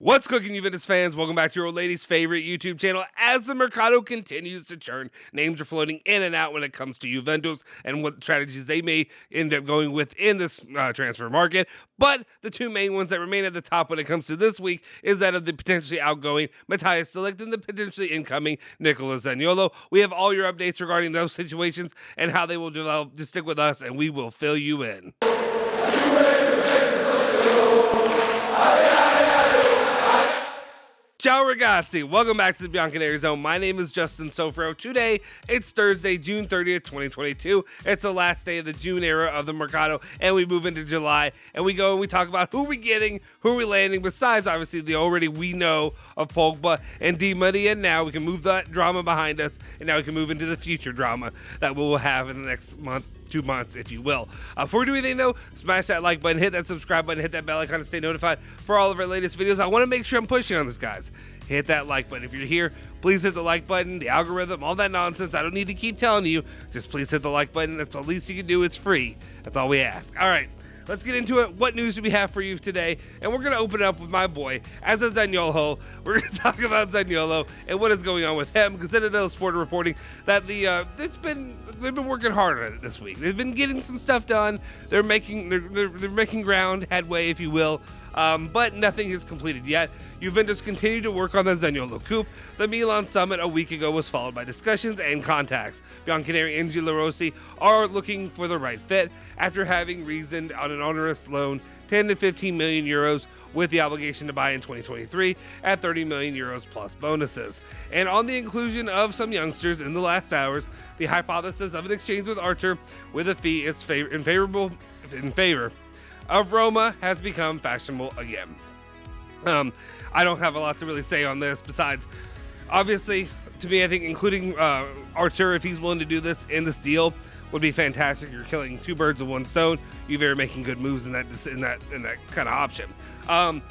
What's cooking, Juventus fans? Welcome back to your old lady's favorite YouTube channel. As the Mercado continues to churn, names are floating in and out when it comes to Juventus and what strategies they may end up going with in this transfer market. But the two main ones that remain at the top when it comes to this week is that of the potentially outgoing Matthijs de Ligt and the potentially incoming Nicolo Zaniolo. We have all your updates regarding those situations and how they will develop. Just stick with us and we will fill you in. Ciao ragazzi, welcome back to the Bianconeri Zone. My name is Justin Sofro. Today, it's Thursday, June 30th, 2022. It's the last day of the June era of the Mercado, and we move into July, and we go and we talk about who we getting, who we landing, besides obviously the already we know of Pogba and Di Maria. Now we can move that drama behind us, and now we can move into the future drama that we will have in the next month. 2 months, if you will. Before we do anything though, smash that like button, hit that subscribe button, hit that bell icon to stay notified for all of our latest videos. I want to make sure I'm pushing on this, guys. Hit that like button. If you're here, please hit the like button, the algorithm, all that nonsense. I don't need to keep telling you. Just please hit the like button. That's the least you can do. It's free. That's all we ask. All right. Let's get into it. What news do we have for you today? And we're going to open it up with my boy, as a Zaniolo. We're going to talk about Zaniolo and what is going on with him, because Citadel Sport are reporting that they've been working hard on it this week. They've been getting some stuff done. They're making ground, headway, if you will. But nothing is completed yet. Juventus continue to work on the Zaniolo coup. The Milan summit a week ago was followed by discussions and contacts. Bianconeri and Giallorossi are looking for the right fit after having reasoned on an onerous loan, 10 to 15 million euros, with the obligation to buy in 2023 at 30 million euros plus bonuses. And on the inclusion of some youngsters in the last hours, the hypothesis of an exchange with Arthur with a fee is in favor of Roma has become fashionable again. I don't have a lot to really say on this besides, obviously, to me, I think including Arthur, if he's willing to do this in this deal, would be fantastic. You're killing two birds with one stone. You're making good moves in that kind of option. And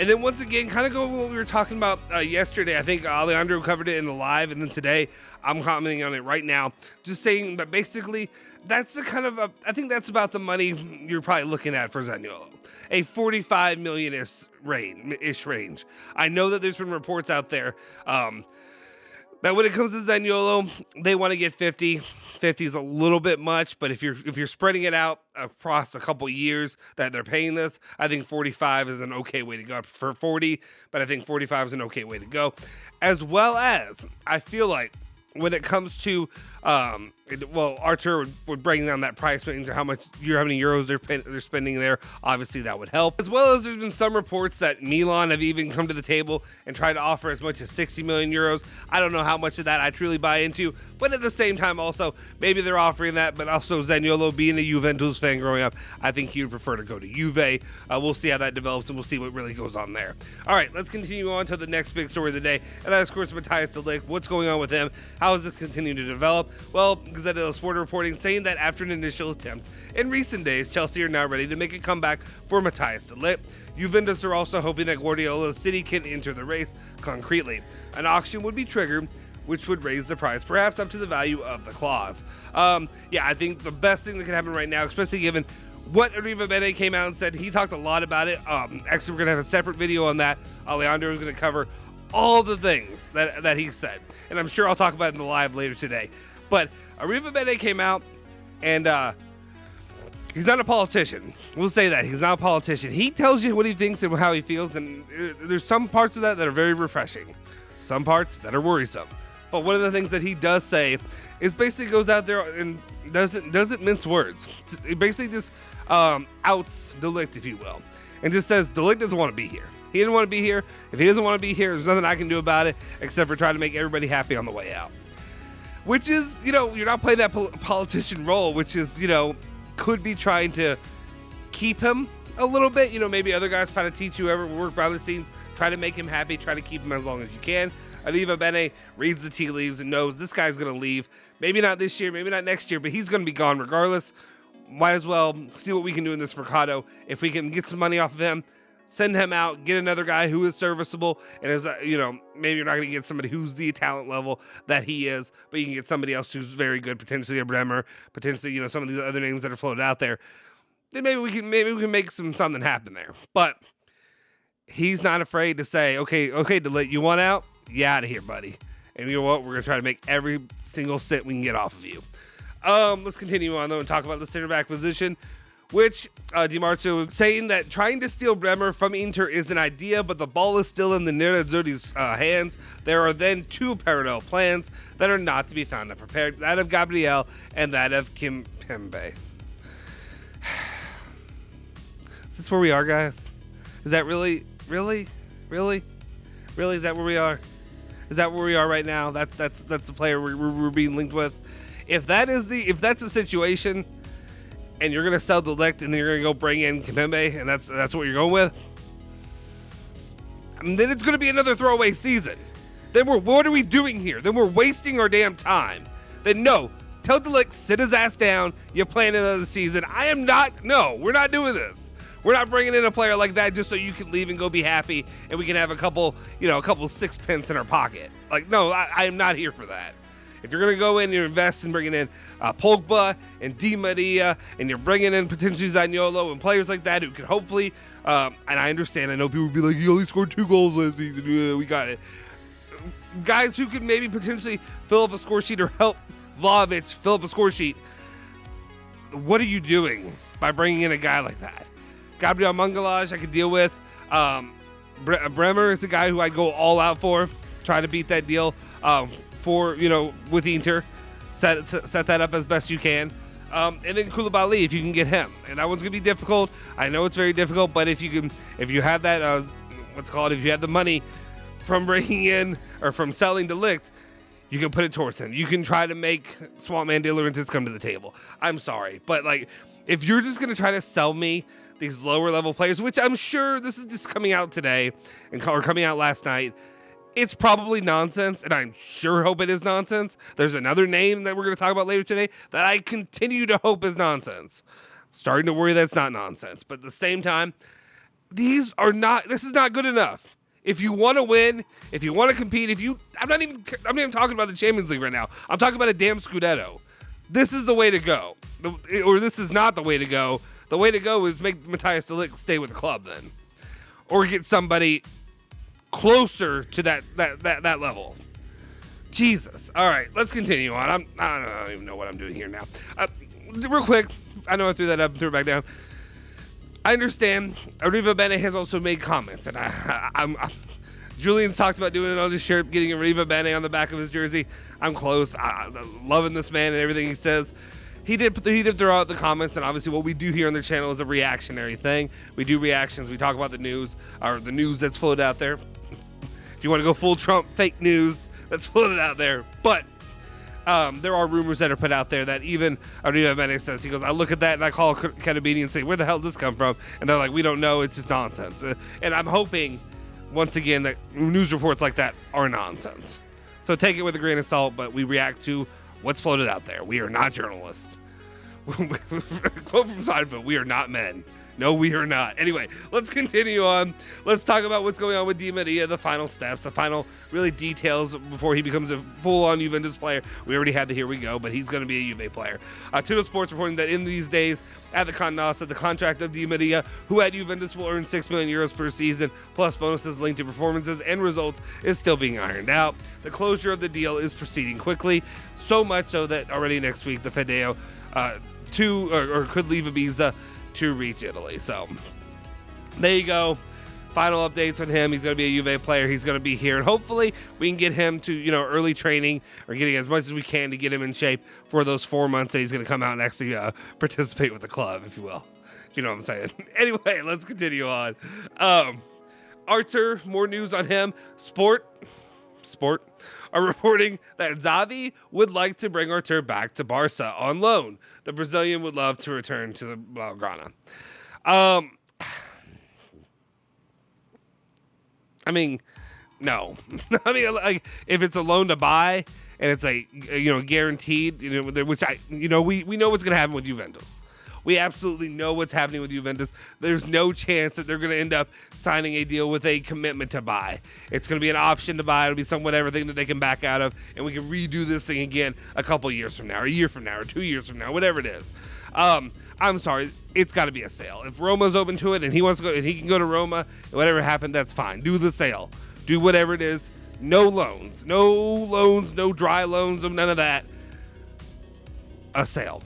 then once again, kind of going with what we were talking about yesterday. I think Alejandro covered it in the live, and then today I'm commenting on it right now, just saying that basically that's the kind of I think that's about the money you're probably looking at for Zaniolo, a 45 million-ish range. I know that there's been reports out there that when it comes to Zaniolo, they want to get 50. 50 is a little bit much, but if you're spreading it out across a couple years that they're paying this, I think 45 is an okay way to go. For 40, but I think 45 is an okay way to go. As well as, I feel like when it comes to, Arthur would bring down that price range or how many euros they're spending there. Obviously, that would help. As well as there's been some reports that Milan have even come to the table and tried to offer as much as 60 million euros. I don't know how much of that I truly buy into, but at the same time, also, maybe they're offering that, but also Zaniolo being a Juventus fan growing up, I think he would prefer to go to Juve. We'll see how that develops, and we'll see what really goes on there. All right, let's continue on to the next big story of the day, and that is, of course, Matthijs de Ligt. What's going on with him? How is this continuing to develop? Well, Citadel Sport reporting saying that after an initial attempt in recent days, Chelsea are now ready to make a comeback for Matthijs de Ligt. Juventus are also hoping that Guardiola's City can enter the race concretely. An auction would be triggered, which would raise the price, perhaps up to the value of the clause. I think the best thing that can happen right now, especially given what Arriva Bene came out and said, he talked a lot about it. Actually, we're going to have a separate video on that. Alejandro is going to cover all the things that he said, and I'm sure I'll talk about it in the live later today. But Arriva Bene came out, and he's not a politician. We'll say that. He's not a politician. He tells you what he thinks and how he feels, and there's some parts of that are very refreshing. Some parts that are worrisome. But one of the things that he does say is basically goes out there and doesn't mince words. It basically just outs de Ligt, if you will, and just says de Ligt doesn't want to be here. He didn't want to be here. If he doesn't want to be here, there's nothing I can do about it except for trying to make everybody happy on the way out. Which is, you're not playing that politician role, which is, could be trying to keep him a little bit. Maybe other guys try to teach you whoever work behind the scenes, try to make him happy, try to keep him as long as you can. Arriva Bene reads the tea leaves and knows this guy's going to leave. Maybe not this year, maybe not next year, but he's going to be gone regardless. Might as well see what we can do in this Mercado. If we can get some money off of him, send him out, get another guy who is serviceable, and is, maybe you're not going to get somebody who's the talent level that he is, but you can get somebody else who's very good, potentially a Bremer, potentially, some of these other names that are floated out there. Then maybe we can make something happen there. But he's not afraid to say, okay, De Ligt, you want out? You out of here, buddy. And you know what? We're going to try to make every single cent we can get off of you. Let's continue on, though, and talk about the center back position, which Di Marzio was saying that trying to steal Bremer from Inter is an idea, but the ball is still in the Nerazzurri's hands. There are then two parallel plans that are not to be found and prepared, that of Gabriel and that of Kimpembe. Is this where we are, guys? Is that really? Is that where we are? Is that where we are right now? That's the player we're being linked with. If that's the situation, and you're gonna sell De Ligt and then you're gonna go bring in Kimpembe, and that's what you're going with, and then it's gonna be another throwaway season. Then what are we doing here? Then we're wasting our damn time. Then no, tell De Ligt, sit his ass down. You're playing another season. No, we're not doing this. We're not bringing in a player like that just so you can leave and go be happy and we can have a couple sixpence in our pocket. Like, no, I am not here for that. If you're going to go in and invest in bringing in Pogba and Di Maria, and you're bringing in potentially Zaniolo and players like that who could hopefully, and I understand, I know people would be like, he only scored 2 goals last season. Yeah, we got it. Guys who could maybe potentially fill up a score sheet or help Vlahovic fill up a score sheet. What are you doing by bringing in a guy like that? Gabriel Mangalaj I could deal with. Bremer is the guy who I'd go all out for, try to beat that deal with Inter. Set that up as best you can. And then Koulibaly, if you can get him. And that one's going to be difficult. I know it's very difficult, but if you have that, if you have the money from bringing in or from selling De Ligt, you can put it towards him. You can try to make Swampman De Laurentiis come to the table. I'm sorry, but if you're just going to try to sell me these lower level players, which I'm sure this is just coming out today or coming out last night, it's probably nonsense, and I sure hope it is nonsense. There's another name that we're going to talk about later today that I continue to hope is nonsense. I'm starting to worry that it's not nonsense, but at the same time, this is not good enough. If you want to win, if you want to compete, I'm not even talking about the Champions League right now. I'm talking about a damn Scudetto. This is the way to go. Or this is not the way to go. The way to go is make Matthijs de Ligt stay with the club then. Or get somebody closer to that level. Jesus. All right, let's continue on. I don't even know what I'm doing here now. Real quick, I know I threw that up and threw it back down. I understand Arriva Bene has also made comments, and Julian's talked about doing it on his shirt, getting Arriva Bene on the back of his jersey. I'm close. I'm loving this man and everything he says. He did throw out the comments, and obviously what we do here on the channel is a reactionary thing. We do reactions. We talk about the news, or the news that's floated out there. If you want to go full Trump, fake news that's floated out there. But there are rumors that are put out there that even Arriva Bene says, he goes, I look at that and I call Carabini and say, where the hell did this come from? And they're like, we don't know. It's just nonsense. And I'm hoping, once again, that news reports like that are nonsense. So take it with a grain of salt, but we react to what's floated out there. We are not journalists. Quote from Seinfeld, we are not men. No, we are not. Anyway, let's continue on. Let's talk about what's going on with Di Maria, the final steps, the final really details before he becomes a full-on Juventus player. We already had the here we go, but he's going to be a Juve player. Tutto Sports reporting that in these days at the Condasa, the contract of Di Maria, who at Juventus will earn 6 million euros per season, plus bonuses linked to performances and results, is still being ironed out. The closure of the deal is proceeding quickly, so much so that already next week the Fedeo could leave Ibiza to reach Italy. So there you go. Final updates on him. He's going to be a Juve player. He's going to be here, and hopefully we can get him to early training, or getting as much as we can to get him in shape for those 4 months that he's going to come out and actually participate with the club, if you will. You know what I'm saying? Anyway, let's continue on. Arthur, more news on him. Sport are reporting that Xavi would like to bring Arthur back to Barca on loan. The Brazilian would love to return to the Blaugrana. I mean, no. I mean, like, if it's a loan to buy and it's guaranteed, which we know what's going to happen with Juventus. We absolutely know what's happening with Juventus. There's no chance that they're going to end up signing a deal with a commitment to buy. It's going to be an option to buy. It'll be some whatever thing that they can back out of, and we can redo this thing again a couple years from now, or a year from now, or 2 years from now, whatever it is. I'm sorry, it's got to be a sale. If Roma's open to it and he wants to go, and he can go to Roma, whatever happened, that's fine. Do the sale. Do whatever it is. No loans, no dry loans, none of that. A sale.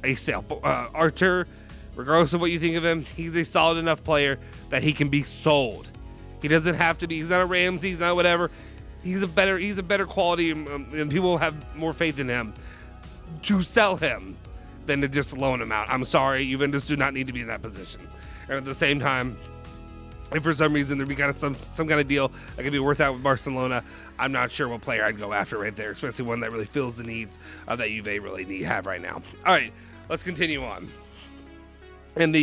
Artur, regardless of what you think of him, he's a solid enough player that he can be sold. He doesn't have to be. He's not a Ramsey. He's not whatever. He's a better quality, and people have more faith in him to sell him than to just loan him out. I'm sorry, Juventus do not need to be in that position. And at the same time, if for some reason there be kind of some kind of deal that could be worth out with Barcelona, I'm not sure what player I'd go after right there, especially one that really fills the needs that Juve really have right now. All right, let's continue on. And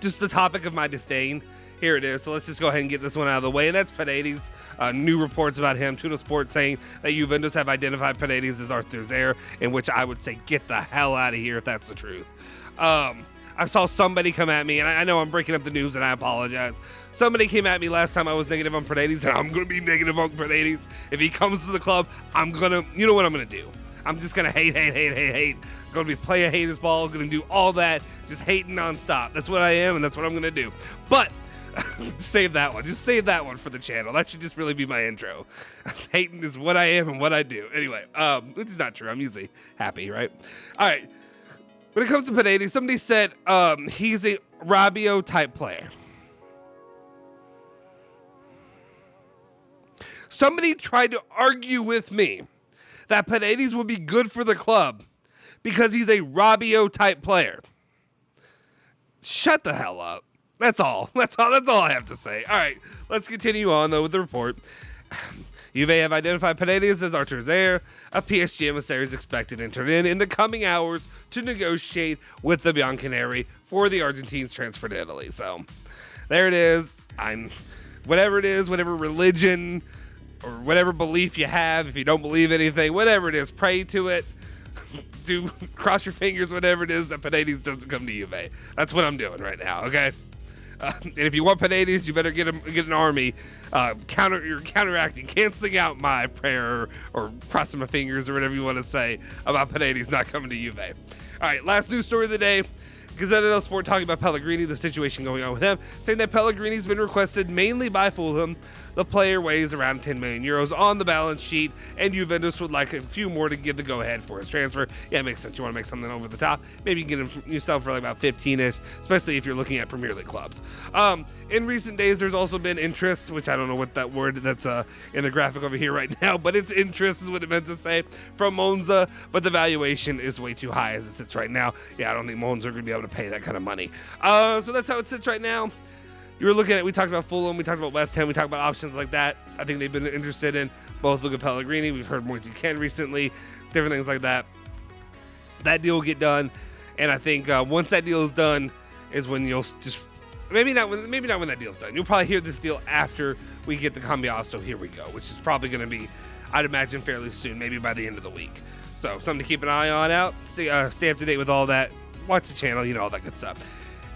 just the topic of my disdain, here it is. So let's just go ahead and get this one out of the way. And that's Paredes. New reports about him. Tuno Sport saying that Juventus have identified Paredes as Arthur's heir, in which I would say get the hell out of here if that's the truth. I saw somebody come at me, and I know I'm breaking up the news, and I apologize. Somebody came at me last time I was negative on Paredes, and I'm going to be negative on Paredes. If he comes to the club, you know what I'm going to do. I'm just going to hate. Going to be play a haters ball, going to do all that, just hating nonstop. That's what I am, and that's what I'm going to do. But save that one. Just save that one for the channel. That should just really be my intro. Hating is what I am and what I do. Anyway, which is not true. I'm usually happy, right? All right. When it comes to Paredes, somebody said he's a Rabiot type player. Somebody tried to argue with me that Paredes would be good for the club because he's a Rabiot type player. Shut the hell up. That's all. That's all I have to say. All right, let's continue on though with the report. Juve have identified Paredes as Arthur's heir. A PSG emissary is expected to enter in the coming hours to negotiate with the Bianconeri for the Argentines transfer to Italy. So there it is. Whatever it is, whatever religion or whatever belief you have, if you don't believe anything, whatever it is, pray to it. Cross your fingers, whatever it is, that Paredes doesn't come to Juve. That's what I'm doing right now, okay? And if you want Paredes, you better get an army counteracting, canceling out my prayer or crossing my fingers or whatever you want to say about Paredes not coming to Juve. All right, last news story of the day. Gazzetta dello Sport talking about Pellegrini, the situation going on with him, saying that Pellegrini's been requested mainly by Fulham. The player weighs around 10 million euros on the balance sheet, and Juventus would like a few more to give the go-ahead for his transfer. Yeah, it makes sense. You want to make something over the top. Maybe you can get him yourself for like about 15-ish, especially if you're looking at Premier League clubs. In recent days, there's also been interest, which I don't know what that word that's in the graphic over here right now, but it's interest is what it meant to say, from Monza, but the valuation is way too high as it sits right now. Yeah, I don't think Monza are going to be able to pay that kind of money. So that's how it sits right now. You were looking at, we talked about Fulham, we talked about West Ham, we talked about options like that. I think they've been interested in both Luca Pellegrini. We've heard Moise Kean recently, different things like that. That deal will get done, and I think once that deal is done is when you'll just maybe not when that deal's done. You'll probably hear this deal after we get the Cambiasso Here We Go, which is probably going to be, I'd imagine, fairly soon, maybe by the end of the week. So something to keep an eye on out. Stay up to date with all that. Watch the channel, all that good stuff.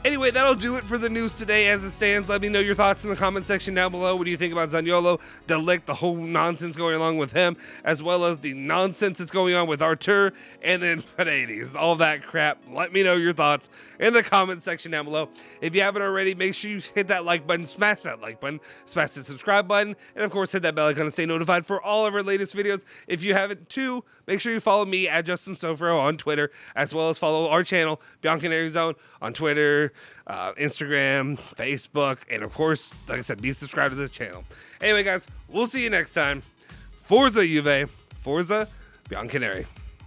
Anyway, that'll do it for the news today as it stands. Let me know your thoughts in the comment section down below. What do you think about Zaniolo, De Ligt, the whole nonsense going along with him, as well as the nonsense that's going on with Artur, and then Paredes, all that crap. Let me know your thoughts in the comment section down below. If you haven't already, make sure you hit that like button, smash that like button, smash the subscribe button, and of course, hit that bell icon to stay notified for all of our latest videos. If you haven't too, make sure you follow me at Justin Sofro on Twitter, as well as follow our channel, Bianconeri Zone, on Twitter, Instagram, Facebook, and of course, like I said, be subscribed to this channel. Anyway, guys, we'll see you next time. Forza Juve, Forza Bianconeri.